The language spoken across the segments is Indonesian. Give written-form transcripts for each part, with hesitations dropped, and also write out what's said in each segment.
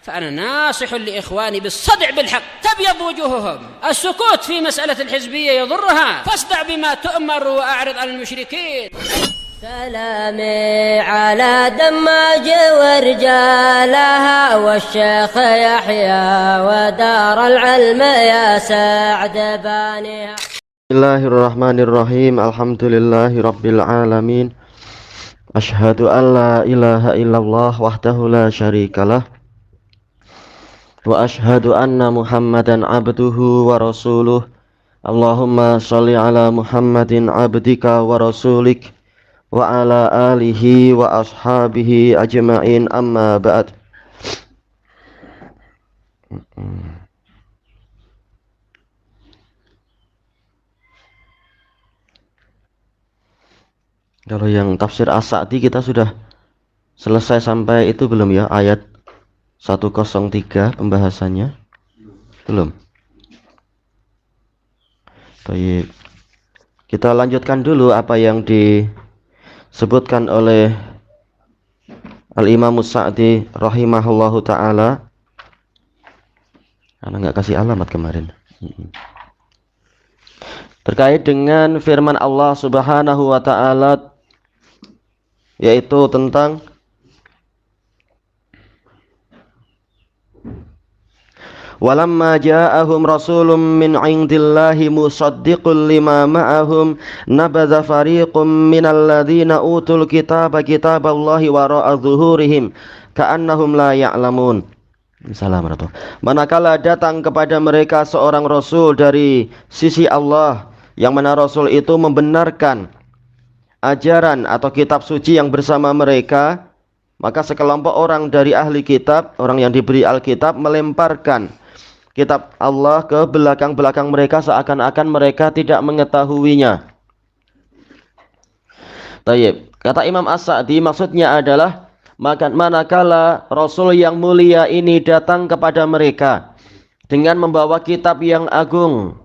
فأنا ناصح لإخواني بالصدع بالحق تبيض وجوههم. السكوت في مسألة الحزبية يضرها، فاصدع بما تؤمر وأعرض عن المشركين. سلامي على دماج ورجالها والشيخ يحيى ودار العلم يا سعد بانيها. Bismillahirrahmanirrahim. Alhamdulillahi rabbil alamin. Asyhadu an la ilaha illallah wahdahu la syarikalah wa asyhadu anna Muhammadan abduhu wa rasuluh. Allahumma sholli ala Muhammadin abdika wa rasulik wa ala alihi wa ashabihi ajma'in, amma ba'd. Kalau yang tafsir As-Sa'di kita sudah selesai sampai itu belum ya? Ayat 103 pembahasannya? Belum. Baik. Kita lanjutkan dulu apa yang disebutkan oleh Al-Imam As-Sa'di rahimahullahu ta'ala. Karena nggak kasih alamat kemarin. Terkait dengan firman Allah Subhanahu wa ta'ala, yaitu tentang walamma ja'ahum rasulun min 'indillahi musaddiqul lima ma'ahum nabadha fariqum minal ladzina utul kitaba kitaballahi wara'a dhuhurihim ka'annahum la ya'lamun. Assalamualaikum. Manakala datang kepada mereka seorang rasul dari sisi Allah, yang mana rasul itu membenarkan ajaran atau kitab suci yang bersama mereka, maka sekelompok orang dari ahli kitab, orang yang diberi Alkitab, melemparkan kitab Allah ke belakang-belakang mereka seakan-akan mereka tidak mengetahuinya. Tayyib. Kata Imam As-Sa'di, maksudnya adalah manakala Rasul yang mulia ini datang kepada mereka dengan membawa kitab yang agung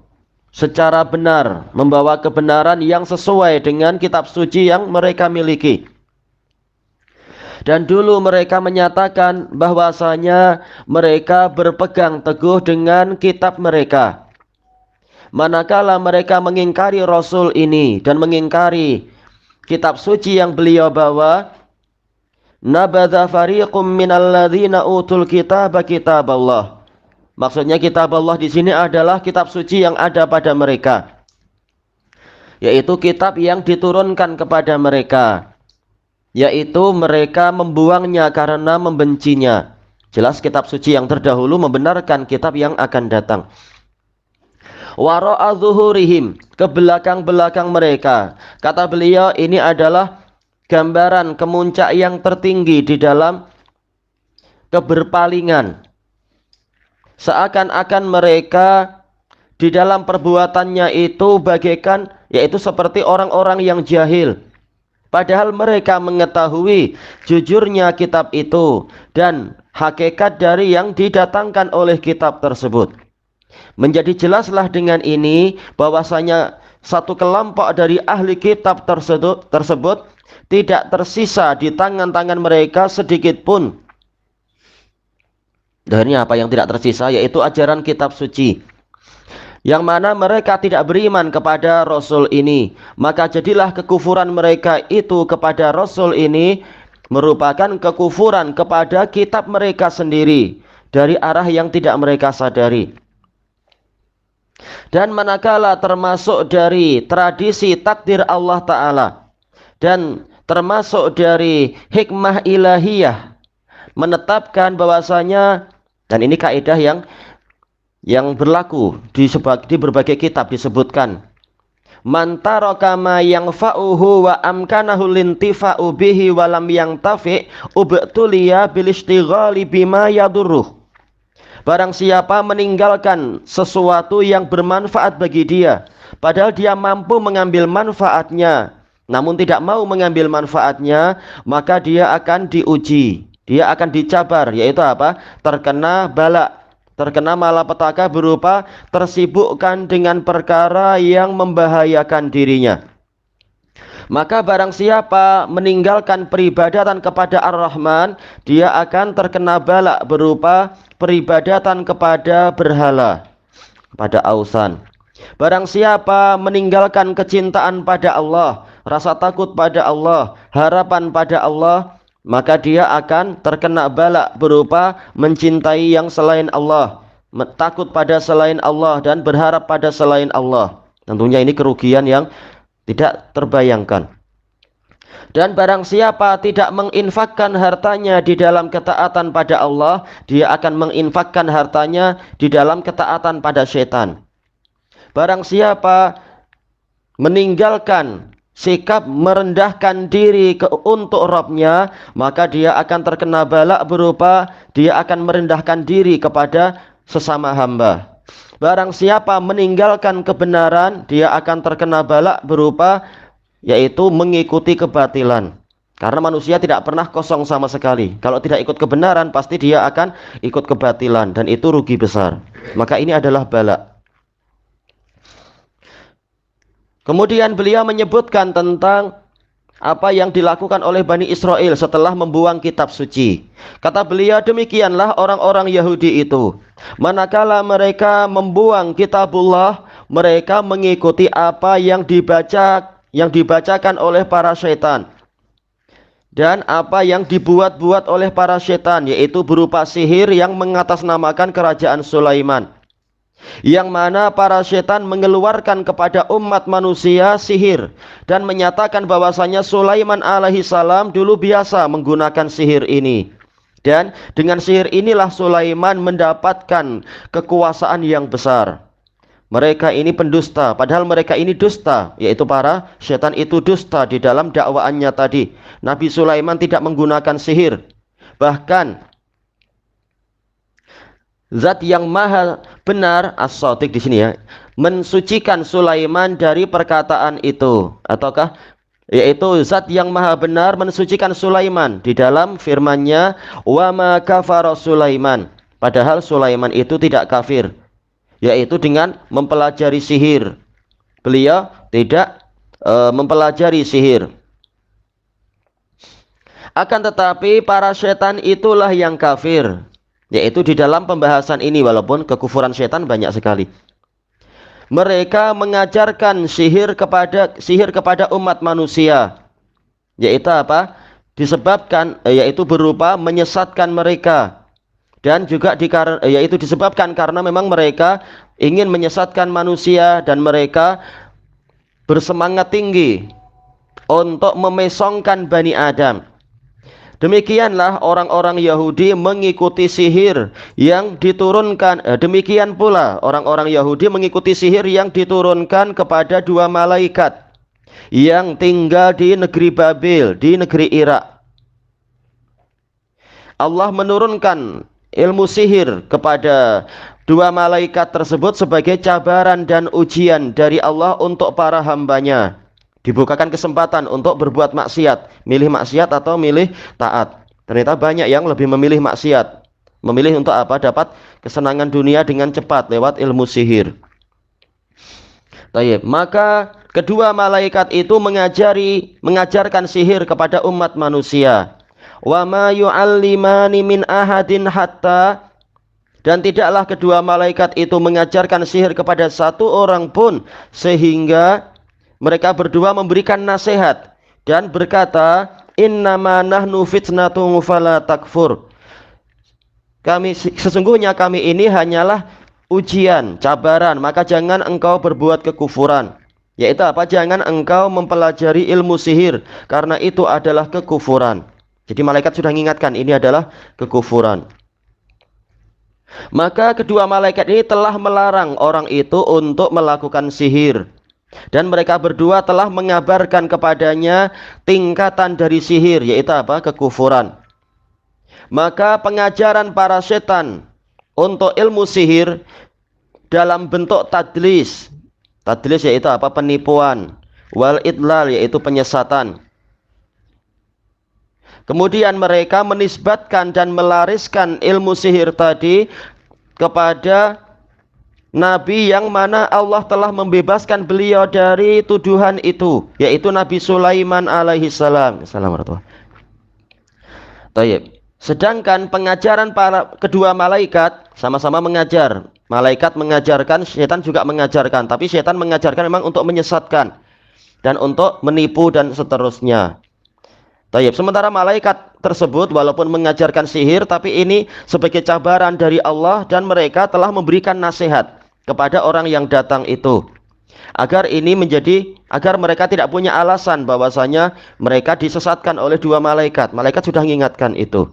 secara benar, membawa kebenaran yang sesuai dengan kitab suci yang mereka miliki. Dan dulu mereka menyatakan bahwasanya mereka berpegang teguh dengan kitab mereka. Manakala mereka mengingkari Rasul ini dan mengingkari kitab suci yang beliau bawa, nabadha fariqum minal ladzina utul kitaba kitaballah. Maksudnya kitab Allah di sini adalah kitab suci yang ada pada mereka, yaitu kitab yang diturunkan kepada mereka, yaitu mereka membuangnya karena membencinya. Jelas kitab suci yang terdahulu membenarkan kitab yang akan datang. Wara'a zuhurihim, ke belakang-belakang mereka. Kata beliau, ini adalah gambaran kemuncak yang tertinggi di dalam keberpalingan. Seakan-akan mereka di dalam perbuatannya itu bagaikan, yaitu seperti orang-orang yang jahil. Padahal mereka mengetahui jujurnya kitab itu dan hakikat dari yang didatangkan oleh kitab tersebut. Menjadi jelaslah dengan ini bahwasanya satu kelompok dari ahli kitab tersebut tidak tersisa di tangan-tangan mereka sedikit pun. Dari apa yang tidak tersisa, yaitu ajaran kitab suci, yang mana mereka tidak beriman kepada Rasul ini. Maka jadilah kekufuran mereka itu kepada Rasul ini merupakan kekufuran kepada kitab mereka sendiri dari arah yang tidak mereka sadari. Dan manakala termasuk dari tradisi takdir Allah Ta'ala dan termasuk dari hikmah ilahiyah menetapkan bahwasanya, dan ini kaidah yang berlaku di berbagai kitab disebutkan, man taraka ma yanfa'uhu wa amkanahu lintifa'u bihi wa lam yantafi' ubtuliya bil istighali bima yadurruh. Barang siapa meninggalkan sesuatu yang bermanfaat bagi dia, padahal dia mampu mengambil manfaatnya, namun tidak mau mengambil manfaatnya, maka dia akan diuji, dia akan dicabar, yaitu apa? Terkena bala, terkena malapetaka berupa tersibukkan dengan perkara yang membahayakan dirinya. Maka barang siapa meninggalkan peribadatan kepada Ar-Rahman, dia akan terkena bala berupa peribadatan kepada berhala, pada ausan. Barang siapa meninggalkan kecintaan pada Allah, rasa takut pada Allah, harapan pada Allah, maka dia akan terkena bala berupa mencintai yang selain Allah, takut pada selain Allah, dan berharap pada selain Allah. Tentunya ini kerugian yang tidak terbayangkan. Dan barang siapa tidak menginfakkan hartanya di dalam ketaatan pada Allah, dia akan menginfakkan hartanya di dalam ketaatan pada setan. Barang siapa meninggalkan sikap merendahkan diri untuk Rabbnya, maka dia akan terkena bala berupa dia akan merendahkan diri kepada sesama hamba. Barang siapa meninggalkan kebenaran, dia akan terkena bala berupa yaitu mengikuti kebatilan. Karena manusia tidak pernah kosong sama sekali. Kalau tidak ikut kebenaran, pasti dia akan ikut kebatilan, dan itu rugi besar. Maka ini adalah bala. Kemudian beliau menyebutkan tentang apa yang dilakukan oleh Bani Israel setelah membuang kitab suci. Kata beliau, demikianlah orang-orang Yahudi itu. Manakala mereka membuang kitabullah, mereka mengikuti apa yang dibacakan oleh para syaitan, dan apa yang dibuat-buat oleh para syaitan, yaitu berupa sihir yang mengatasnamakan kerajaan Sulaiman, yang mana para syaitan mengeluarkan kepada umat manusia sihir dan menyatakan bahwasanya Sulaiman alaihissalam dulu biasa menggunakan sihir ini, dan dengan sihir inilah Sulaiman mendapatkan kekuasaan yang besar. Mereka ini pendusta, padahal mereka ini dusta, yaitu para syaitan itu dusta di dalam dakwaannya tadi. Nabi Sulaiman tidak menggunakan sihir. Bahkan Zat yang maha benar, as-shadiq di sini ya, mensucikan Sulaiman dari perkataan itu, ataukah yaitu zat yang maha benar mensucikan Sulaiman di dalam firman-Nya, wa ma kafara Sulaiman, padahal Sulaiman itu tidak kafir, yaitu dengan mempelajari sihir. Beliau tidak mempelajari sihir. Akan tetapi para setan itulah yang kafir, yaitu di dalam pembahasan ini, walaupun kekufuran setan banyak sekali. Mereka mengajarkan sihir kepada umat manusia, yaitu apa? Disebabkan yaitu berupa menyesatkan mereka. Dan juga yaitu disebabkan karena memang mereka ingin menyesatkan manusia, dan mereka bersemangat tinggi untuk memesongkan Bani Adam. Demikianlah orang-orang Yahudi mengikuti sihir yang diturunkan. Demikian pula orang-orang Yahudi mengikuti sihir yang diturunkan kepada dua malaikat yang tinggal di negeri Babil, di negeri Irak. Allah menurunkan ilmu sihir kepada dua malaikat tersebut sebagai cabaran dan ujian dari Allah untuk para hambanya. Dibukakan kesempatan untuk berbuat maksiat, milih maksiat atau milih taat. Ternyata banyak yang lebih memilih maksiat, memilih untuk apa? Dapat kesenangan dunia dengan cepat lewat ilmu sihir. Baik, maka kedua malaikat itu mengajarkan sihir kepada umat manusia. Wa ma yu'allimani min ahadin hatta, dan tidaklah kedua malaikat itu mengajarkan sihir kepada satu orang pun sehingga mereka berdua memberikan nasihat dan berkata, innama nahnu fitnatun fala takfur. Sesungguhnya kami ini hanyalah ujian, cabaran, maka jangan engkau berbuat kekufuran. Yaitu apa? Jangan engkau mempelajari ilmu sihir, karena itu adalah kekufuran. Jadi malaikat sudah mengingatkan ini adalah kekufuran. Maka kedua malaikat ini telah melarang orang itu untuk melakukan sihir, dan mereka berdua telah mengabarkan kepadanya tingkatan dari sihir, yaitu apa? Kekufuran. Maka pengajaran para setan untuk ilmu sihir dalam bentuk tadlis. Tadlis yaitu apa? Penipuan. Wal idlal yaitu penyesatan. Kemudian mereka menisbatkan dan melariskan ilmu sihir tadi kepada nabi yang mana Allah telah membebaskan beliau dari tuduhan itu, yaitu Nabi Sulaiman alaihi salam. Assalamualaikum. Tayyib. Sedangkan pengajaran para kedua malaikat sama-sama mengajar. Malaikat mengajarkan, setan juga mengajarkan. Tapi setan mengajarkan memang untuk menyesatkan dan untuk menipu dan seterusnya. Tayyib. Sementara malaikat tersebut walaupun mengajarkan sihir, tapi ini sebagai cabaran dari Allah dan mereka telah memberikan nasihat kepada orang yang datang itu. Agar mereka tidak punya alasan bahwasanya mereka disesatkan oleh dua malaikat. Malaikat sudah mengingatkan itu.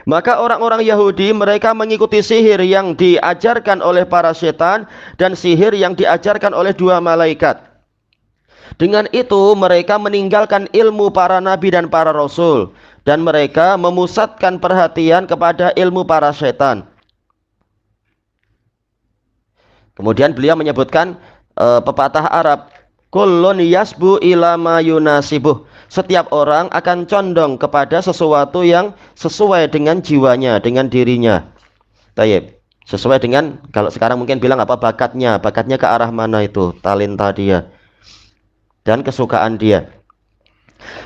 Maka orang-orang Yahudi mereka mengikuti sihir yang diajarkan oleh para setan dan sihir yang diajarkan oleh dua malaikat. Dengan itu mereka meninggalkan ilmu para nabi dan para rasul, dan mereka memusatkan perhatian kepada ilmu para setan. Kemudian beliau menyebutkan pepatah Arab, kullun yasbu ila ma yunasibuh. Setiap orang akan condong kepada sesuatu yang sesuai dengan jiwanya, dengan dirinya. Tayyib. Sesuai dengan, kalau sekarang mungkin bilang apa, bakatnya ke arah mana itu, talenta dia dan kesukaan dia.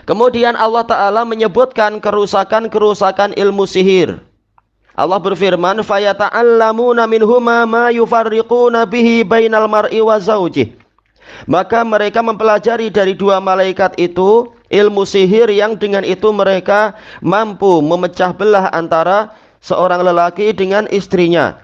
Kemudian Allah Ta'ala menyebutkan kerusakan ilmu sihir. Allah berfirman, fayata'allamuna minhuma ma yufarriquna bihi bainal mar'i wa zawjih. Maka mereka mempelajari dari dua malaikat itu ilmu sihir yang dengan itu mereka mampu memecah belah antara seorang lelaki dengan istrinya.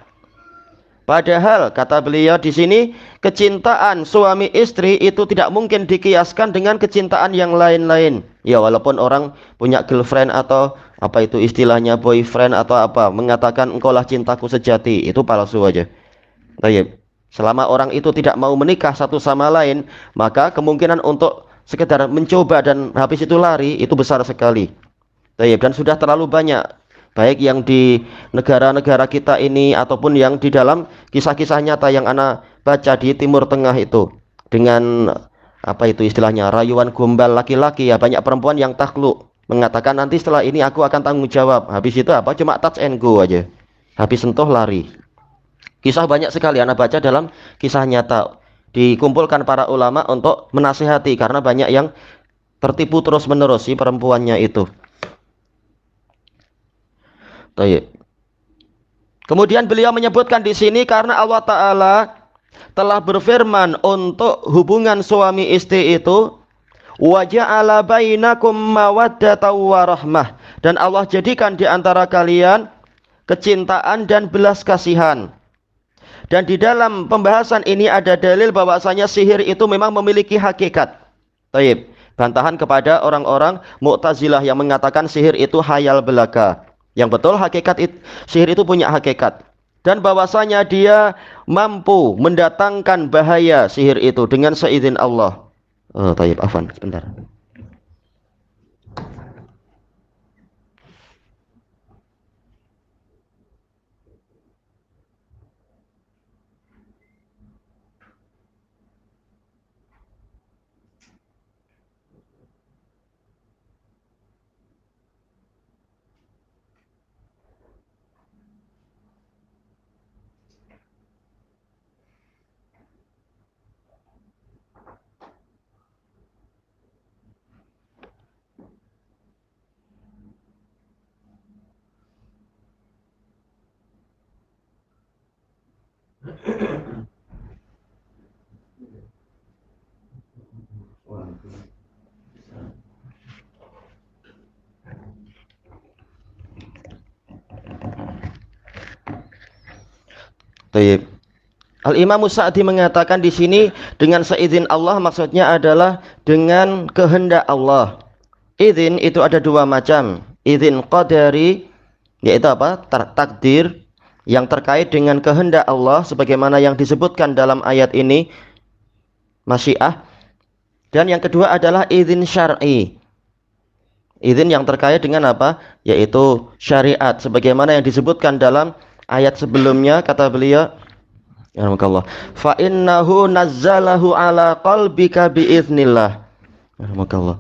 Padahal kata beliau di sini, kecintaan suami istri itu tidak mungkin dikiaskan dengan kecintaan yang lain-lain. Ya walaupun orang punya girlfriend atau apa itu istilahnya boyfriend atau apa, mengatakan engkaulah cintaku sejati, itu palsu aja. Baik. Selama orang itu tidak mau menikah satu sama lain, maka kemungkinan untuk sekedar mencoba dan habis itu lari itu besar sekali. Dan sudah terlalu banyak, baik yang di negara-negara kita ini ataupun yang di dalam kisah-kisah nyata yang ana baca di Timur Tengah itu, dengan apa itu istilahnya rayuan gombal laki-laki, ya banyak perempuan yang takluk mengatakan nanti setelah ini aku akan tanggung jawab. Habis itu apa, cuma touch and go aja, habis sentuh lari. Kisah banyak sekali anak baca dalam kisah nyata, dikumpulkan para ulama untuk menasihati karena banyak yang tertipu terus menerus si perempuannya itu. Kemudian beliau menyebutkan di sini karena Allah Ta'ala telah berfirman untuk hubungan suami istri itu, wa ja'ala bainakum mawaddatan wa rahmah, dan Allah jadikan di antara kalian kecintaan dan belas kasihan. Dan di dalam pembahasan ini ada dalil bahwasanya sihir itu memang memiliki hakikat. Taib. Bantahan kepada orang-orang Mu'tazilah yang mengatakan sihir itu hayal belaka. Yang betul sihir itu punya hakikat. Dan bahwasanya dia mampu mendatangkan bahaya sihir itu dengan seizin Allah. Taib, afwan, sebentar. Al-Imam Sa'di mengatakan di sini dengan seizin Allah maksudnya adalah dengan kehendak Allah. Izin itu ada dua macam. Izin qadari, yaitu apa? Takdir yang terkait dengan kehendak Allah sebagaimana yang disebutkan dalam ayat ini, masyiah. Dan yang kedua adalah izin syar'i. Izin yang terkait dengan apa? Yaitu syariat sebagaimana yang disebutkan dalam ayat sebelumnya, kata beliau, yarhamukallah, fa innahu nazzalahu ala qalbika biiznillah. Yarhamukallah.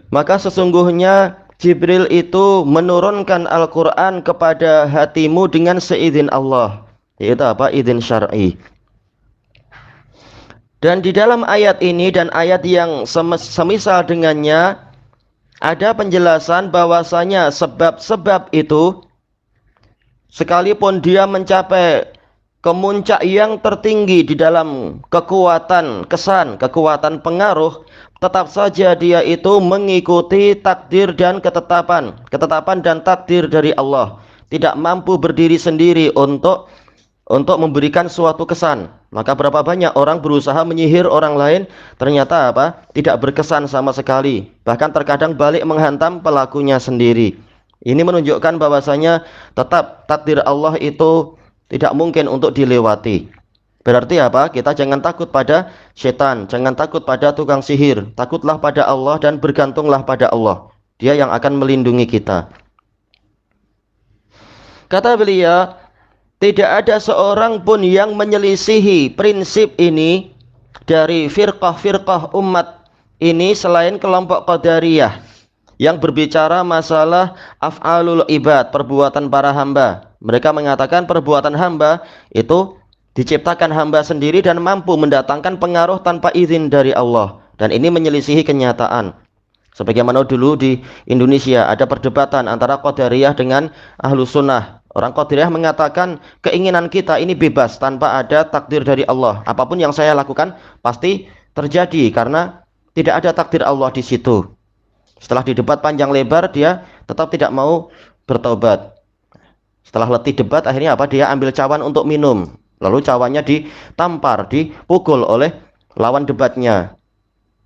Maka sesungguhnya Jibril itu menurunkan Al-Qur'an kepada hatimu dengan seizin Allah. Yaitu apa? Izin syar'i. Dan di dalam ayat ini dan ayat yang semisal dengannya ada penjelasan bahwasanya sebab-sebab itu sekalipun dia mencapai kemuncak yang tertinggi di dalam kekuatan kesan, kekuatan pengaruh, tetap saja dia itu mengikuti takdir dan ketetapan dan takdir dari Allah. Tidak mampu berdiri sendiri untuk memberikan suatu kesan. Maka berapa banyak orang berusaha menyihir orang lain, ternyata apa? Tidak berkesan sama sekali. Bahkan terkadang balik menghantam pelakunya sendiri. Ini menunjukkan bahwasanya tetap takdir Allah itu tidak mungkin untuk dilewati. Berarti apa? Kita jangan takut pada setan, jangan takut pada tukang sihir. Takutlah pada Allah dan bergantunglah pada Allah. Dia yang akan melindungi kita. Kata beliau, tidak ada seorang pun yang menyelisihi prinsip ini dari firqah-firqah umat ini selain kelompok Qadariyah yang berbicara masalah af'alul ibad, perbuatan para hamba. Mereka mengatakan perbuatan hamba itu diciptakan hamba sendiri dan mampu mendatangkan pengaruh tanpa izin dari Allah. Dan ini menyelisihi kenyataan. Sebagaimana dulu di Indonesia ada perdebatan antara Qadariyah dengan Ahlus Sunnah. Orang Qadariyah mengatakan keinginan kita ini bebas tanpa ada takdir dari Allah. Apapun yang saya lakukan pasti terjadi karena tidak ada takdir Allah di situ. Setelah didebat panjang lebar, dia tetap tidak mau bertobat. Setelah letih debat, akhirnya apa? Dia ambil cawan untuk minum. Lalu cawannya ditampar, dipukul oleh lawan debatnya.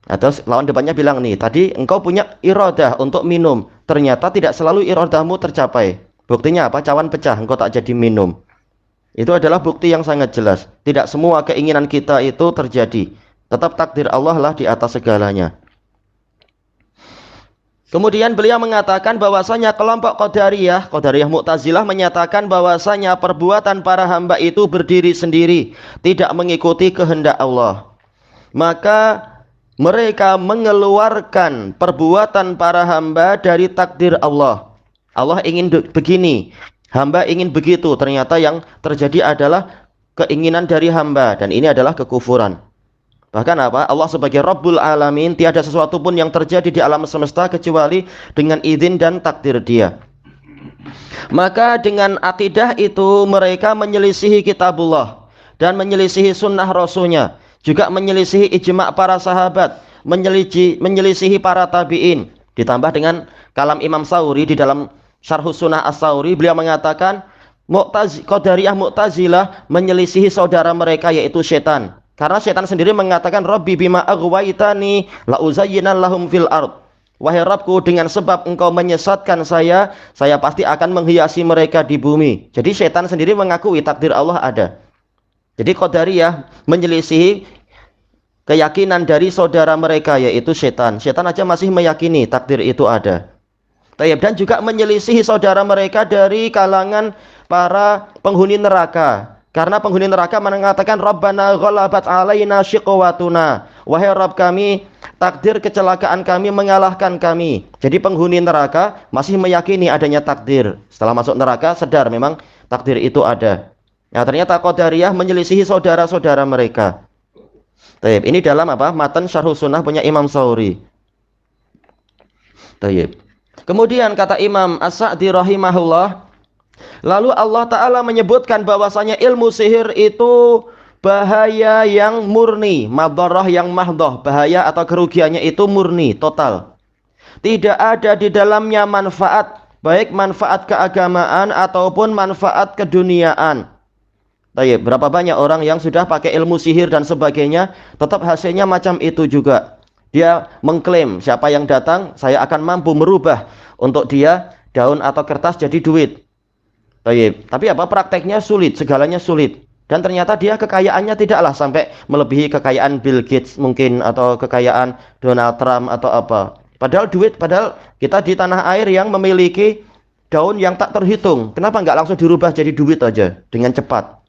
Atau lawan debatnya bilang, nih, tadi engkau punya iradah untuk minum. Ternyata tidak selalu iradahmu tercapai. Buktinya apa? Cawan pecah, engkau tak jadi minum. Itu adalah bukti yang sangat jelas. Tidak semua keinginan kita itu terjadi. Tetap takdir Allah lah di atas segalanya. Kemudian beliau mengatakan bahwasanya kelompok Qadariyah Mu'tazilah menyatakan bahwasanya perbuatan para hamba itu berdiri sendiri, tidak mengikuti kehendak Allah. Maka mereka mengeluarkan perbuatan para hamba dari takdir Allah. Allah ingin begini, hamba ingin begitu, ternyata yang terjadi adalah keinginan dari hamba, dan ini adalah kekufuran. Bahkan apa? Allah sebagai Rabbul Alamin, tiada sesuatu pun yang terjadi di alam semesta kecuali dengan izin dan takdir Dia. Maka dengan akidah itu mereka menyelisihi kitabullah dan menyelisihi sunnah Rasulnya, juga menyelisihi ijma' para sahabat, menyelisihi para tabi'in. Ditambah dengan kalam Imam Sauri di dalam Syarhus Sunnah As-Sauri, beliau mengatakan Qadariyah Mu'tazilah menyelisihi saudara mereka yaitu setan. Karena setan sendiri mengatakan Rabbi bima aghwaytani la uzayyinan lahum fil ard. Wahai Rabbku, dengan sebab engkau menyesatkan saya pasti akan menghiasi mereka di bumi. Jadi setan sendiri mengakui takdir Allah ada. Jadi Qadariyah menyelisihi keyakinan dari saudara mereka yaitu setan. Setan aja masih meyakini takdir itu ada. Dan juga menyelisihi saudara mereka dari kalangan para penghuni neraka. Karena penghuni neraka mengatakan Rabbana ghalabat alaina shiqwatuna. Wahai Rabb kami, takdir kecelakaan kami mengalahkan kami. Jadi penghuni neraka masih meyakini adanya takdir. Setelah masuk neraka sadar memang takdir itu ada. Nah, ternyata Qadariyah menyelisihi saudara-saudara mereka. Ini dalam apa? Matan Syarhus Sunnah punya Imam Sauri. Kemudian kata Imam As-Sa'di rahimahullah, lalu Allah Ta'ala menyebutkan bahwasanya ilmu sihir itu bahaya yang murni, madharah yang mahdoh, bahaya atau kerugiannya itu murni, total. Tidak ada di dalamnya manfaat, baik manfaat keagamaan ataupun manfaat keduniaan. Berapa banyak orang yang sudah pakai ilmu sihir dan sebagainya, tetap hasilnya macam itu juga. Dia mengklaim siapa yang datang, saya akan mampu merubah untuk dia daun atau kertas jadi duit. Tapi apa? Prakteknya sulit, segalanya sulit. Dan ternyata dia kekayaannya tidaklah sampai melebihi kekayaan Bill Gates mungkin, atau kekayaan Donald Trump atau apa. Padahal kita di tanah air yang memiliki daun yang tak terhitung. Kenapa nggak langsung dirubah jadi duit aja dengan cepat?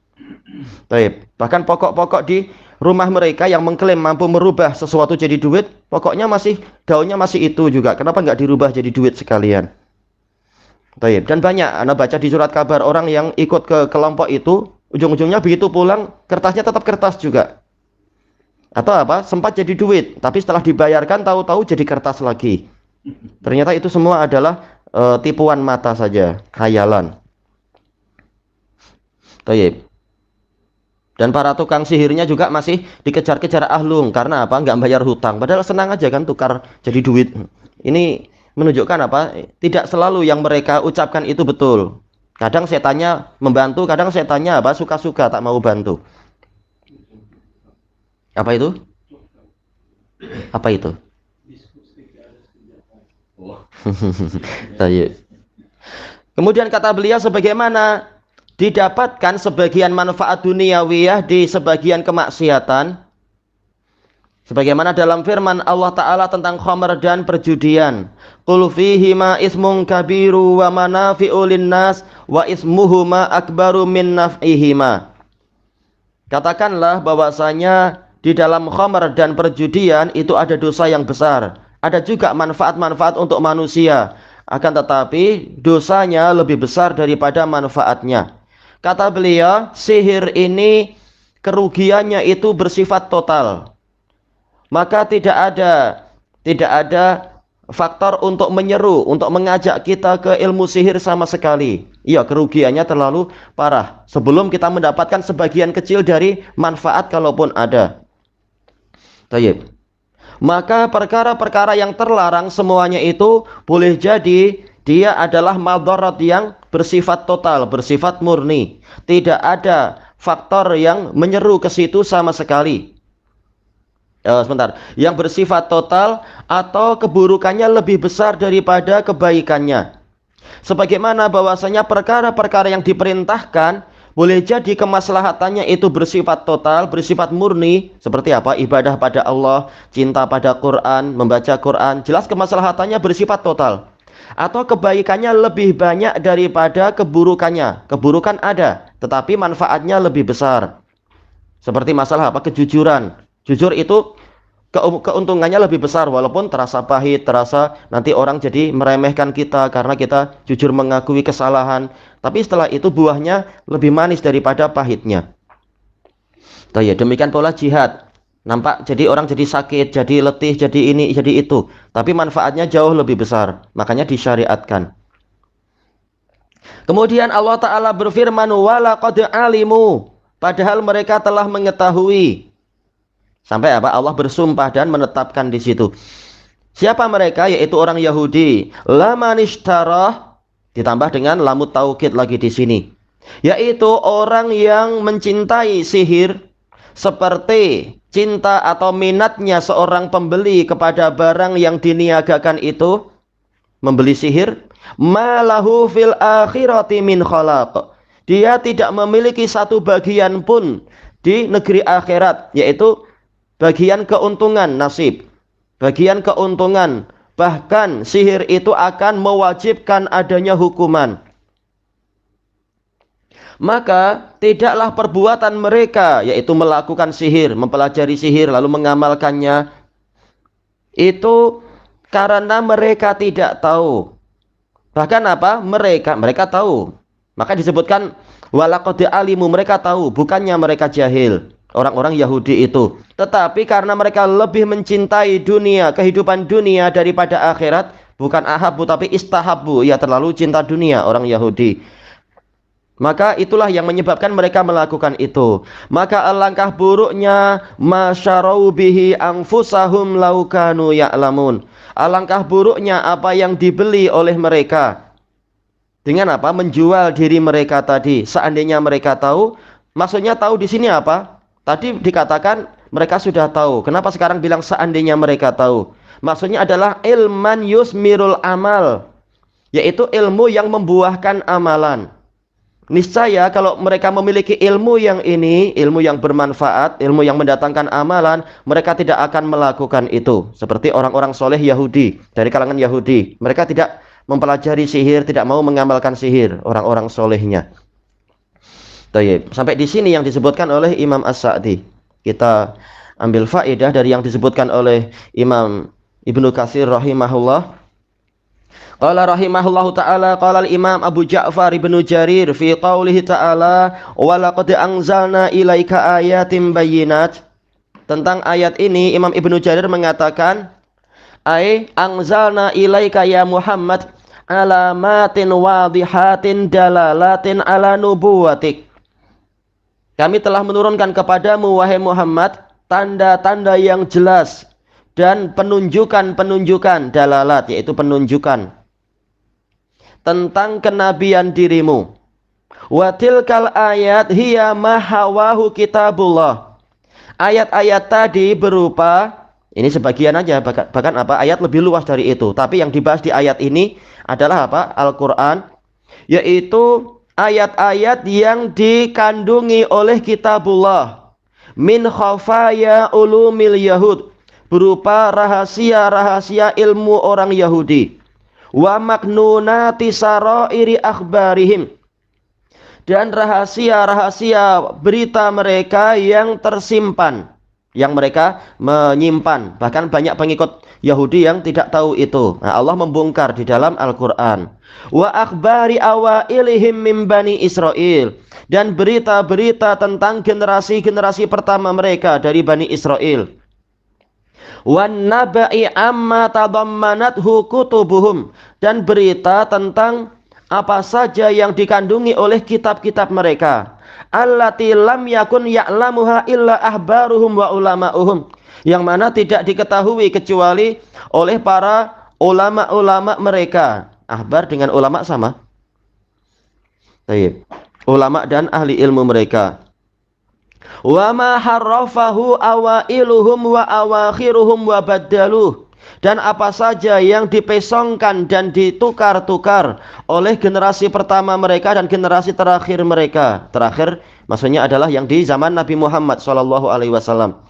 Bahkan pokok-pokok di rumah mereka yang mengklaim mampu merubah sesuatu jadi duit, pokoknya daunnya masih itu juga. Kenapa nggak dirubah jadi duit sekalian? Dan banyak Anda baca di surat kabar orang yang ikut ke kelompok itu, ujung-ujungnya begitu pulang kertasnya tetap kertas juga. Atau apa? Sempat jadi duit, tapi setelah dibayarkan tahu-tahu jadi kertas lagi. Ternyata itu semua adalah tipuan mata saja, khayalan. Baik. Dan para tukang sihirnya juga masih dikejar-kejar ahlung. Karena apa? Nggak bayar hutang. Padahal senang aja kan tukar jadi duit. Ini menunjukkan apa? Tidak selalu yang mereka ucapkan itu betul. Kadang setannya membantu, kadang setannya apa? Suka-suka tak mau bantu. Apa itu? Apa itu? Kemudian kata beliau, sebagaimana didapatkan sebagian manfaat duniawiyah di sebagian kemaksiatan, sebagaimana dalam firman Allah Ta'ala tentang khamr dan perjudian, qul fihima ismun kabiru wa manafi'u linnas wa ismuhuma akbaru min naf'ihima. Katakanlah bahwasanya di dalam khamr dan perjudian itu ada dosa yang besar, ada juga manfaat-manfaat untuk manusia, akan tetapi dosanya lebih besar daripada manfaatnya. Kata beliau, sihir ini kerugiannya itu bersifat total. Maka tidak ada faktor untuk menyeru, untuk mengajak kita ke ilmu sihir sama sekali. Iya, kerugiannya terlalu parah sebelum kita mendapatkan sebagian kecil dari manfaat kalaupun ada. Baik. Maka perkara-perkara yang terlarang semuanya itu boleh jadi dia adalah madarat yang bersifat total, bersifat murni. Tidak ada faktor yang menyeru ke situ sama sekali. Yang bersifat total atau keburukannya lebih besar daripada kebaikannya. Sebagaimana bahwasanya perkara-perkara yang diperintahkan boleh jadi kemaslahatannya itu bersifat total, bersifat murni. Seperti apa? Ibadah pada Allah, cinta pada Quran, membaca Quran. Jelas kemaslahatannya bersifat total. Atau kebaikannya lebih banyak daripada keburukannya. Keburukan ada, tetapi manfaatnya lebih besar. Seperti masalah apa? Kejujuran. Jujur itu keuntungannya lebih besar, walaupun terasa pahit, terasa nanti orang jadi meremehkan kita karena kita jujur mengakui kesalahan. Tapi setelah itu buahnya lebih manis daripada pahitnya. Demikian pola jihad. Nampak jadi orang jadi sakit, jadi letih, jadi ini, jadi itu. Tapi manfaatnya jauh lebih besar. Makanya disyariatkan. Kemudian Allah Ta'ala berfirman, walaqad alimu. Padahal mereka telah mengetahui. Sampai apa? Allah bersumpah dan menetapkan di situ. Siapa mereka? Yaitu orang Yahudi. Lamanistarah, ditambah dengan lamut taukid lagi di sini. Yaitu orang yang mencintai sihir seperti cinta atau minatnya seorang pembeli kepada barang yang diniagakan itu, membeli sihir, malahu fil akhirati min khalaq. Dia tidak memiliki satu bagian pun di negeri akhirat, yaitu bagian keuntungan nasib, bagian keuntungan. Bahkan sihir itu akan mewajibkan adanya hukuman. Maka tidaklah perbuatan mereka, yaitu melakukan sihir, mempelajari sihir lalu mengamalkannya, itu karena mereka tidak tahu. Bahkan apa? Mereka tahu. Maka disebutkan walaqad alimu, mereka tahu, bukannya mereka jahil. Orang-orang Yahudi itu. Tetapi karena mereka lebih mencintai dunia, kehidupan dunia daripada akhirat, bukan ahabu tapi istahabu, ya terlalu cinta dunia orang Yahudi. Maka itulah yang menyebabkan mereka melakukan itu. Maka alangkah buruknya masyarau bihi anfusahum laukanu ya'lamun. Alangkah buruknya apa yang dibeli oleh mereka. Dengan apa? Menjual diri mereka tadi. Seandainya mereka tahu, maksudnya tahu di sini apa? Tadi dikatakan mereka sudah tahu. Kenapa sekarang bilang seandainya mereka tahu? Maksudnya adalah ilman yusmirul amal, yaitu ilmu yang membuahkan amalan. Niscaya kalau mereka memiliki ilmu yang ini, ilmu yang bermanfaat, ilmu yang mendatangkan amalan, mereka tidak akan melakukan itu. Seperti orang-orang soleh Yahudi, dari kalangan Yahudi. Mereka tidak mempelajari sihir, tidak mau mengamalkan sihir, orang-orang solehnya. Sampai di sini yang disebutkan oleh Imam As-Sa'di. Kita ambil faedah dari yang disebutkan oleh Imam Ibnu Katsir rahimahullah. Qala rahimahullahu ta'ala, qala al-Imam Abu Ja'far ibnu Jarir fi qawlihi ta'ala wa laqad anzalna ilaika ayatin bayyinat. tentang ayat ini Imam Ibnu Jarir mengatakan, ai anzalna ilaika ya Muhammad alamatin wadihatin dalalatin ala nubuwatik. Kami telah menurunkan kepadamu wahai Muhammad tanda-tanda yang jelas dan penunjukan-penunjukan, dalalat yaitu penunjukan tentang kenabian dirimu. Wa tilkal ayat hiya ma hawahu kitabullah. Ayat-ayat tadi berupa, ini sebagian aja, bahkan apa, ayat lebih luas dari itu, tapi yang dibahas di ayat ini adalah apa? Al-Qur'an, yaitu ayat-ayat yang dikandungi oleh kitabullah min khafaya ulumil yahud, berupa rahasia-rahasia ilmu orang Yahudi, wa maknunati sarairi akhbarihim, dan rahasia-rahasia berita mereka yang tersimpan, yang mereka menyimpan. Bahkan banyak pengikut Yahudi yang tidak tahu itu. Nah, Allah membongkar di dalam Al-Quran. Wa akhbari awailihim min bani Israel, dan berita-berita tentang generasi-generasi pertama mereka dari Bani Israel. Wan naba'i amma tadammanathu kutubuhum, dan berita tentang apa saja yang dikandungi oleh kitab-kitab mereka. Allati lam yakun ya'lamuha illa ahbaruhum wa ulama'uhum, yang mana tidak diketahui kecuali oleh para ulama-ulama mereka. Ahbar dengan ulama sama. Baik. Ulama dan ahli ilmu mereka. Wa ma harrafahu awailuhum wa awakhiruhum wa baddaluh, dan apa saja yang dipesongkan dan ditukar-tukar oleh generasi pertama mereka dan generasi terakhir mereka. Terakhir maksudnya adalah yang di zaman Nabi Muhammad SAW.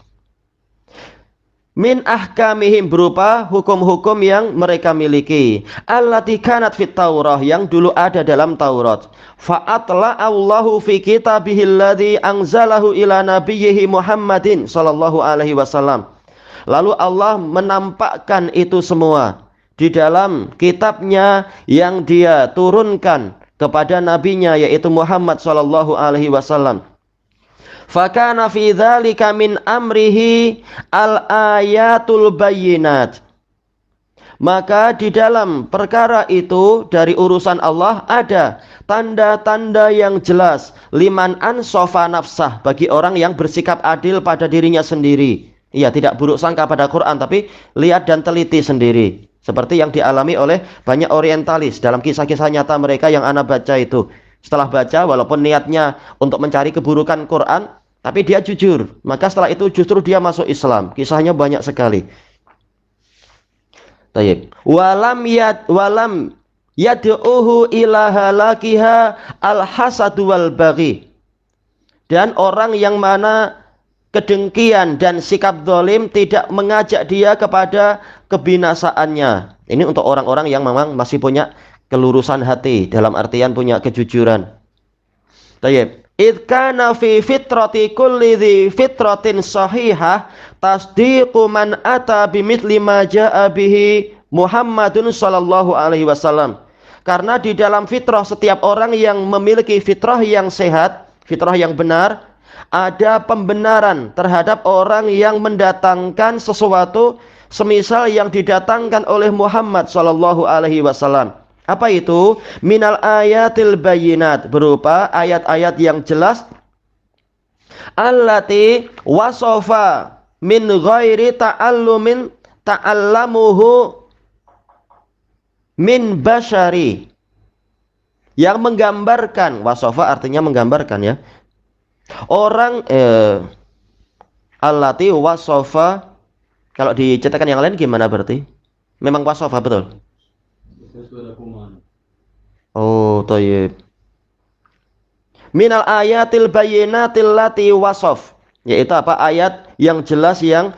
Min ahkamihim, berupa hukum-hukum yang mereka miliki. Allati kanat fit Taurah, yang dulu ada dalam Taurat. Fa'atla Allahu fi kitabihil ladzi anzalahu ila nabiyhi Muhammadin sallallahu alaihi wasallam. Lalu Allah menampakkan itu semua di dalam kitabnya yang dia turunkan kepada nabinya, yaitu Muhammad sallallahu alaihi wasallam. Fakana fi dzalika min amrihi al-ayatul bayyinat. Maka di dalam perkara itu dari urusan Allah ada tanda-tanda yang jelas, liman ansofa nafsah, bagi orang yang bersikap adil pada dirinya sendiri. Iya, tidak buruk sangka pada Quran, tapi lihat dan teliti sendiri. Seperti yang dialami oleh banyak orientalis dalam kisah-kisah nyata mereka yang ana baca itu. Setelah baca, walaupun niatnya untuk mencari keburukan Quran, tapi dia jujur, maka setelah itu justru dia masuk Islam. Kisahnya banyak sekali. Tayyib. Walam yad'uhu ila halakiha al-hasadu wal baghi. Dan orang yang mana kedengkian dan sikap zalim tidak mengajak dia kepada kebinasaannya. Ini untuk orang-orang yang memang masih punya kelurusan hati, dalam artian punya kejujuran. Tayyib. Idh kana fi fitrati kulli dhi fitratin sahihah tasdiqu man ata bimithli ma jaa bihi Muhammadun sallallahu alaihi wasallam. Karena di dalam fitrah setiap orang yang memiliki fitrah yang sehat, fitrah yang benar, ada pembenaran terhadap orang yang mendatangkan sesuatu semisal yang didatangkan oleh Muhammad sallallahu alaihi wasallam. Apa itu? Minal ayatil bayyinat, berupa ayat-ayat yang jelas. Allati wasofa min ghairi ta'allumin ta'allamuhu min basyari, yang menggambarkan, wasofa artinya menggambarkan ya. Orang allati wasofa, kalau dicetakan yang lain gimana berarti? Memang wasofa betul. Oh, thayyib. Minal ayatil bayyinatil lati wasof, yaitu apa? Ayat yang jelas yang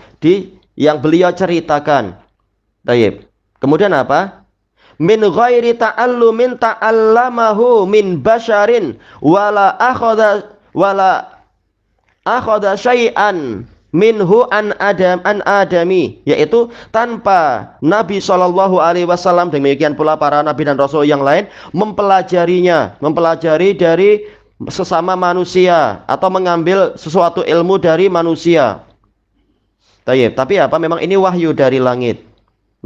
beliau ceritakan. Thayyib. Kemudian apa? Min ghairi ta'allumin ta'allamahu min basyarin wala akhadha syai'an minhu an adami, yaitu tanpa Nabi sallallahu alaihi wasallam, demikian pula para nabi dan rasul yang lain mempelajari dari sesama manusia atau mengambil sesuatu ilmu dari manusia. Tapi apa? Memang ini wahyu dari langit.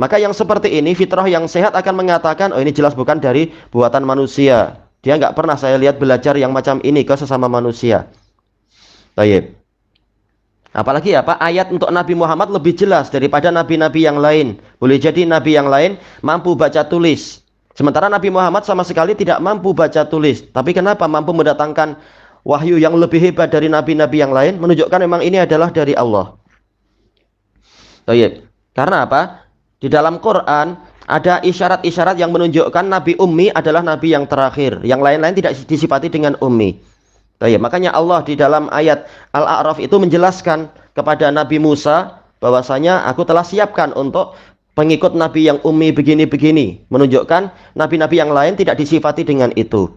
Maka yang seperti ini, fitrah yang sehat akan mengatakan, oh ini jelas bukan dari buatan manusia. Dia nggak pernah saya lihat belajar yang macam ini ke sesama manusia. Apalagi apa? Ayat untuk Nabi Muhammad lebih jelas daripada nabi-nabi yang lain. Boleh jadi nabi yang lain mampu baca tulis. Sementara Nabi Muhammad sama sekali tidak mampu baca tulis. Tapi kenapa mampu mendatangkan wahyu yang lebih hebat dari nabi-nabi yang lain? Menunjukkan memang ini adalah dari Allah. Karena apa? Di dalam Quran ada isyarat-isyarat yang menunjukkan Nabi Ummi adalah Nabi yang terakhir. Yang lain-lain tidak disifati dengan Ummi. Makanya Allah di dalam ayat Al-A'raf itu menjelaskan kepada Nabi Musa bahwasanya aku telah siapkan untuk pengikut Nabi yang Ummi begini-begini. Menunjukkan Nabi-Nabi yang lain tidak disifati dengan itu.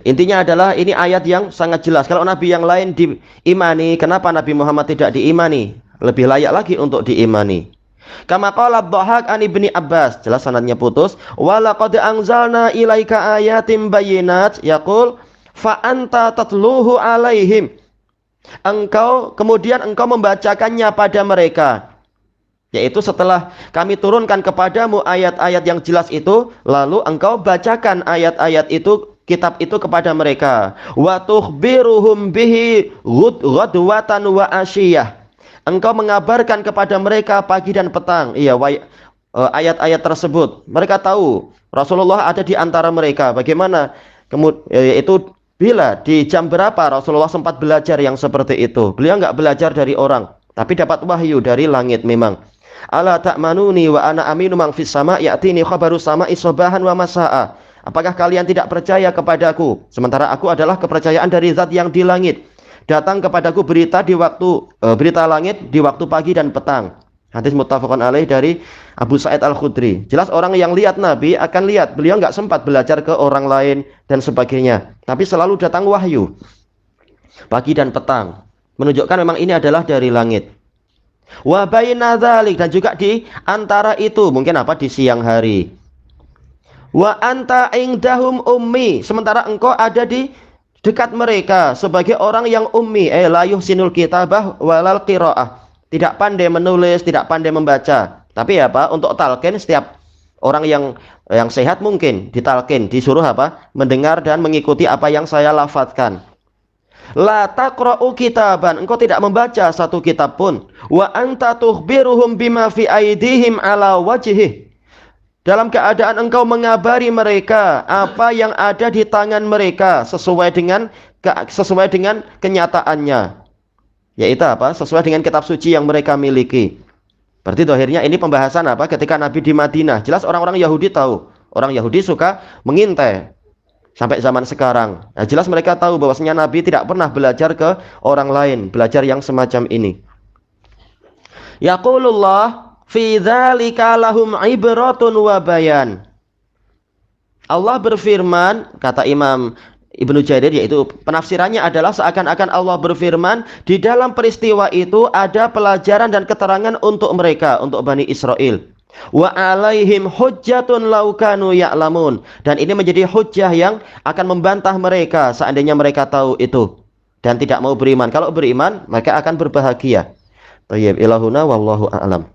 Intinya adalah ini ayat yang sangat jelas. Kalau Nabi yang lain diimani, kenapa Nabi Muhammad tidak diimani? Lebih layak lagi untuk diimani. Kama qala Dhahak an Ibni Abbas, jelas sanadnya putus. Wa laqad anzalna ilaika ayatin bayyinat yaqul fa anta tatluhu alaihim. Kemudian engkau membacakannya pada mereka. Yaitu setelah kami turunkan kepadamu ayat-ayat yang jelas itu, lalu engkau bacakan ayat-ayat itu, kitab itu kepada mereka. Wa tukhbiruhum bihi ghadwatan wa asyiyah. Engkau mengabarkan kepada mereka pagi dan petang. Ayat-ayat tersebut. Mereka tahu Rasulullah ada di antara mereka. Bagaimana? Itu bila di jam berapa Rasulullah sempat belajar yang seperti itu. Beliau nggak belajar dari orang, tapi dapat wahyu dari langit memang. Ala ta'manuni wa ana aminu man fis sama' ya'tini khabaru sama'i sabahan wa masa'a. Apakah kalian tidak percaya kepadaku? Sementara aku adalah kepercayaan dari zat yang di langit. Datang kepadaku berita di waktu berita langit di waktu pagi dan petang. Hadis muttafaqun alaih dari Abu Sa'id Al-Khudri. Jelas orang yang lihat Nabi akan lihat beliau nggak sempat belajar ke orang lain dan sebagainya. Tapi selalu datang wahyu pagi dan petang. Menunjukkan memang ini adalah dari langit. Wa baina dzalik, dan juga di antara itu mungkin apa di siang hari. Wa anta indahum ummi, sementara engkau ada di dekat mereka sebagai orang yang ummi, la yuhsinul kitabah walal qiraah. Tidak pandai menulis, tidak pandai membaca. Tapi apa? Untuk talqin setiap orang yang sehat mungkin ditalqin, disuruh apa? Mendengar dan mengikuti apa yang saya lafadzkan. La taqra'u kitaban, engkau tidak membaca satu kitab pun. Wa anta tukhbiruhum bima fi aidihim ala wajhih. Dalam keadaan engkau mengabari mereka apa yang ada di tangan mereka sesuai dengan kenyataannya. Yaitu apa? Sesuai dengan kitab suci yang mereka miliki. Berarti akhirnya ini pembahasan apa? Ketika Nabi di Madinah, jelas orang-orang Yahudi tahu. Orang Yahudi suka mengintai sampai zaman sekarang. Nah, jelas mereka tahu bahwasanya Nabi tidak pernah belajar ke orang lain, belajar yang semacam ini. Yaqulullah fi dzalika lahum ibratun wa bayan. Allah berfirman, kata Imam Ibnu Jarir, yaitu penafsirannya adalah seakan-akan Allah berfirman di dalam peristiwa itu ada pelajaran dan keterangan untuk mereka, untuk Bani Israel. Wa alaihim hujjatun law kanu ya'lamun, dan ini menjadi hujjah yang akan membantah mereka seandainya mereka tahu itu dan tidak mau beriman. Kalau beriman mereka akan berbahagia. Thayyib ilahuna wallahu a'lam.